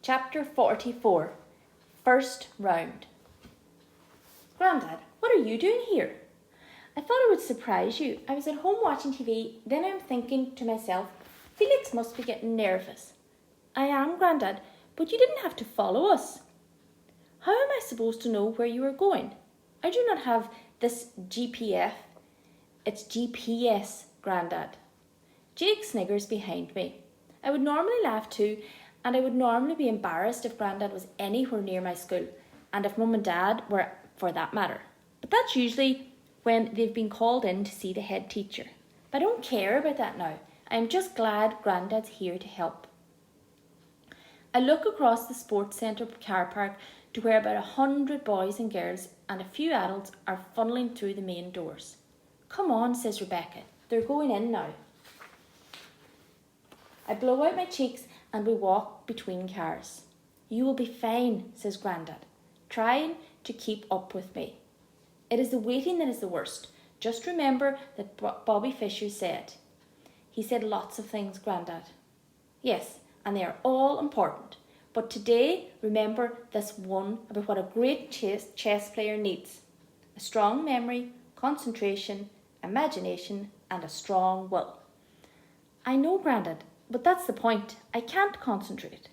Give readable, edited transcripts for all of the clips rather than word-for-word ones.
Chapter 44. First Round. Grandad, what are you doing here? I thought it would surprise you. I was at home watching TV, then I'm thinking to myself, Felix must be getting nervous. I am, Grandad, but you didn't have to follow us. How am I supposed to know where you are going? I do not have this GPS. It's GPS, Grandad. Jake sniggers behind me. I would normally laugh too, and I would normally be embarrassed if Grandad was anywhere near my school, and if Mum and Dad were, for that matter. But that's usually when they've been called in to see the head teacher. But I don't care about that now. I am just glad Grandad's here to help. I look across the sports centre car park to where about 100 boys and girls and a few adults are funneling through the main doors. Come on, says Rebecca. They're going in now. I blow out my cheeks and we walk between cars. You will be fine, says Grandad, trying to keep up with me. It is the waiting that is the worst. Just remember that Bobby Fischer said. He said lots of things, Grandad. Yes, and they are all important. But today, remember this one about what a great chess player needs. A strong memory, concentration, imagination, and a strong will. I know, Grandad, but that's the point. I can't concentrate.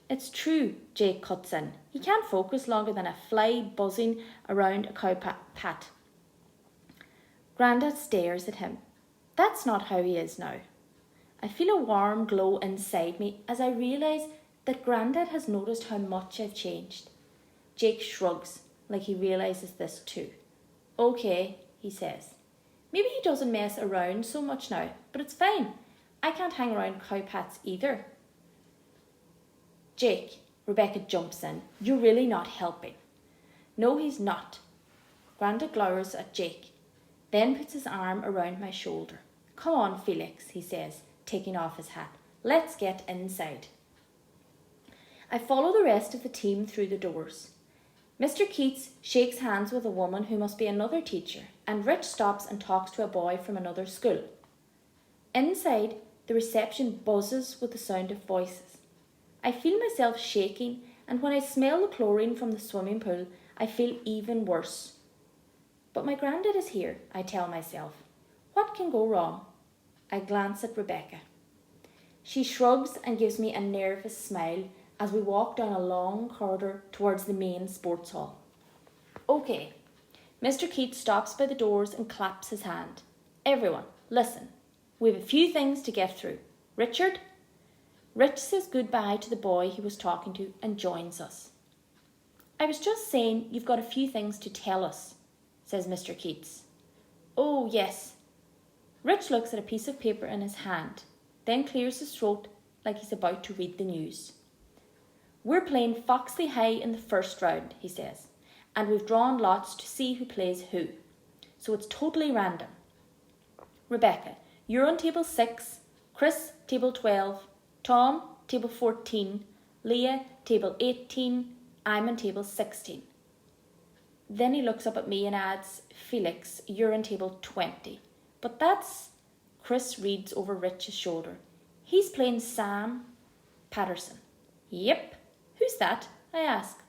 It's true, Jake cuts in. He can't focus longer than a fly buzzing around a cow pat. Grandad stares at him. That's not how he is now. I feel a warm glow inside me as I realise that Grandad has noticed how much I've changed. Jake shrugs, like he realises this too. Okay, he says. Maybe he doesn't mess around so much now, but it's fine. I can't hang around cow pats either. Jake, Rebecca jumps in. You're really not helping. No, he's not. Grandad glowers at Jake, then puts his arm around my shoulder. Come on, Felix, he says, taking off his hat. Let's get inside. I follow the rest of the team through the doors. Mr. Keats shakes hands with a woman who must be another teacher, and Rich stops and talks to a boy from another school. Inside, the reception buzzes with the sound of voices. I feel myself shaking, and when I smell the chlorine from the swimming pool, I feel even worse. But my Grandad is here, I tell myself. What can go wrong? I glance at Rebecca. She shrugs and gives me a nervous smile as we walk down a long corridor towards the main sports hall. Okay. Mr. Keats stops by the doors and claps his hand. Everyone, listen. We have a few things to get through. Richard? Rich says goodbye to the boy he was talking to and joins us. I was just saying you've got a few things to tell us, says Mr. Keats. Oh, yes. Rich looks at a piece of paper in his hand, then clears his throat like he's about to read the news. We're playing Foxley High in the first round, he says, and we've drawn lots to see who plays who. So it's totally random. Rebecca, you're on table 6, Chris, table 12, Tom, table 14, Leah, table 18, I'm on table 16. Then he looks up at me and adds, Felix, you're on table 20. But that's... Chris reads over Rich's shoulder. He's playing Sam Patterson. Yep. Who's that? I ask.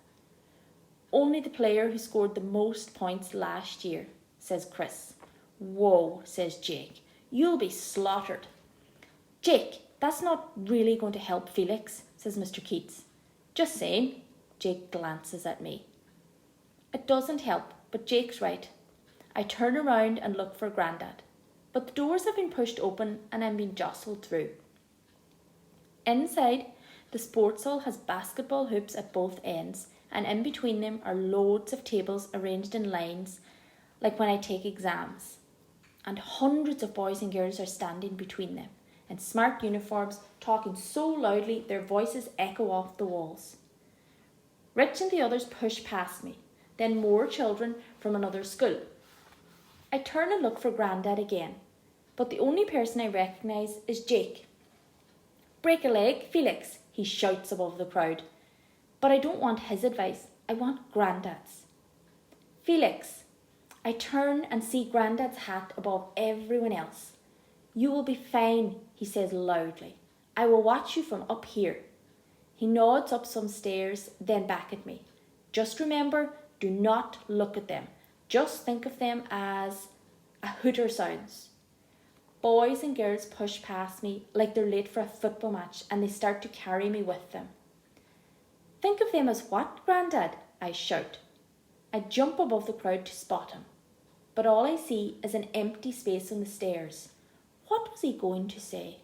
Only the player who scored the most points last year, says Chris. Whoa, says Jake. You'll be slaughtered. Jake, that's not really going to help Felix, says Mr. Keats. Just saying. Jake glances at me. It doesn't help, but Jake's right. I turn around and look for Grandad, but the doors have been pushed open and I'm being jostled through. Inside, the sports hall has basketball hoops at both ends, and in between them are loads of tables arranged in lines, like when I take exams. And hundreds of boys and girls are standing between them, in smart uniforms, talking so loudly their voices echo off the walls. Rich and the others push past me, then more children from another school. I turn and look for Grandad again, but the only person I recognise is Jake. Break a leg, Felix, he shouts above the crowd. But I don't want his advice, I want Grandad's. Felix. I turn and see Grandad's hat above everyone else. You will be fine, he says loudly. I will watch you from up here. He nods up some stairs, then back at me. Just remember, do not look at them. Just think of them as a hooter sounds. Boys and girls push past me like they're late for a football match and they start to carry me with them. Think of them as what, Grandad? I shout. I jump above the crowd to spot him, but all I see is an empty space on the stairs. What was he going to say?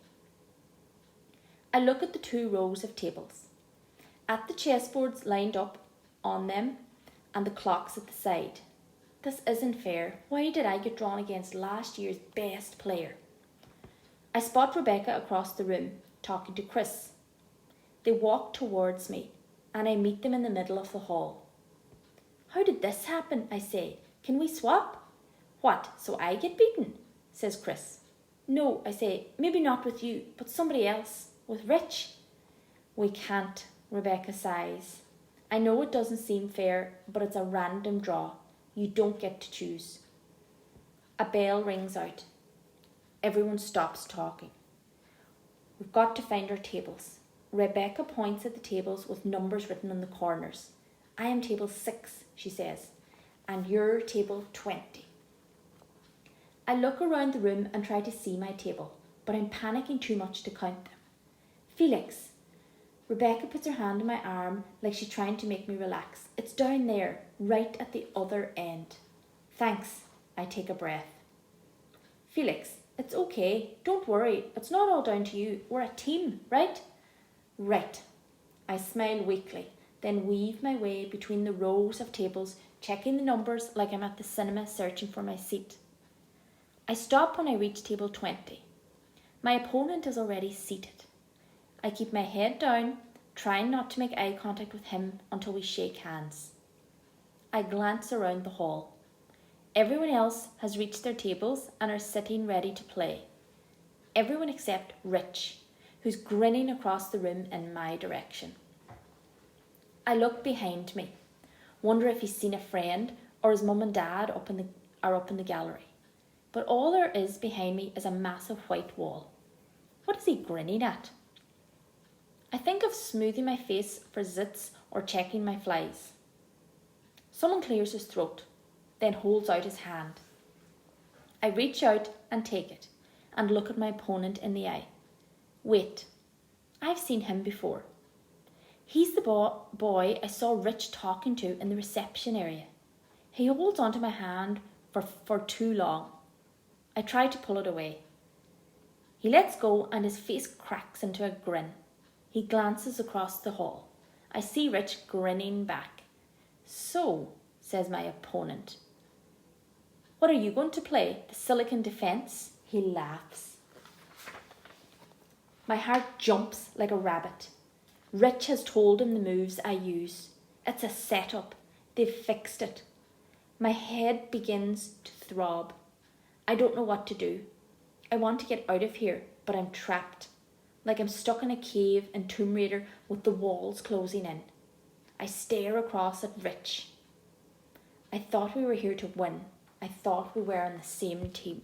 I look at the 2 rows of tables. At the chessboards lined up on them and the clocks at the side. This isn't fair. Why did I get drawn against last year's best player? I spot Rebecca across the room, talking to Chris. They walk towards me, and I meet them in the middle of the hall. How did this happen? I say. Can we swap? What, so I get beaten? Says Chris. No, I say, maybe not with you, but somebody else, with Rich. We can't, Rebecca sighs. I know it doesn't seem fair, but it's a random draw. You don't get to choose. A bell rings out. Everyone stops talking. We've got to find our tables. Rebecca points at the tables with numbers written on the corners. I am table 6, she says, and you're table 20. I look around the room and try to see my table, but I'm panicking too much to count them. Felix. Rebecca puts her hand on my arm like she's trying to make me relax. It's down there, right at the other end. Thanks. I take a breath. Felix, it's okay. Don't worry. It's not all down to you. We're a team, right? Right. I smile weakly, then weave my way between the rows of tables, checking the numbers like I'm at the cinema searching for my seat. I stop when I reach table 20. My opponent is already seated. I keep my head down, trying not to make eye contact with him until we shake hands. I glance around the hall. Everyone else has reached their tables and are sitting ready to play. Everyone except Rich, who's grinning across the room in my direction. I look behind me, wonder if he's seen a friend or his mum and dad are up in the gallery. But all there is behind me is a massive white wall. What is he grinning at? I think of smoothing my face for zits or checking my flies. Someone clears his throat, then holds out his hand. I reach out and take it and look at my opponent in the eye. Wait, I've seen him before. He's the boy I saw Rich talking to in the reception area. He holds onto my hand for too long. I try to pull it away. He lets go and his face cracks into a grin. He glances across the hall. I see Rich grinning back. So, says my opponent. What are you going to play? The Silicon Defence? He laughs. My heart jumps like a rabbit. Rich has told him the moves I use. It's a setup. They've fixed it. My head begins to throb. I don't know what to do. I want to get out of here, but I'm trapped. Like I'm stuck in a cave in Tomb Raider with the walls closing in. I stare across at Rich. I thought we were here to win. I thought we were on the same team.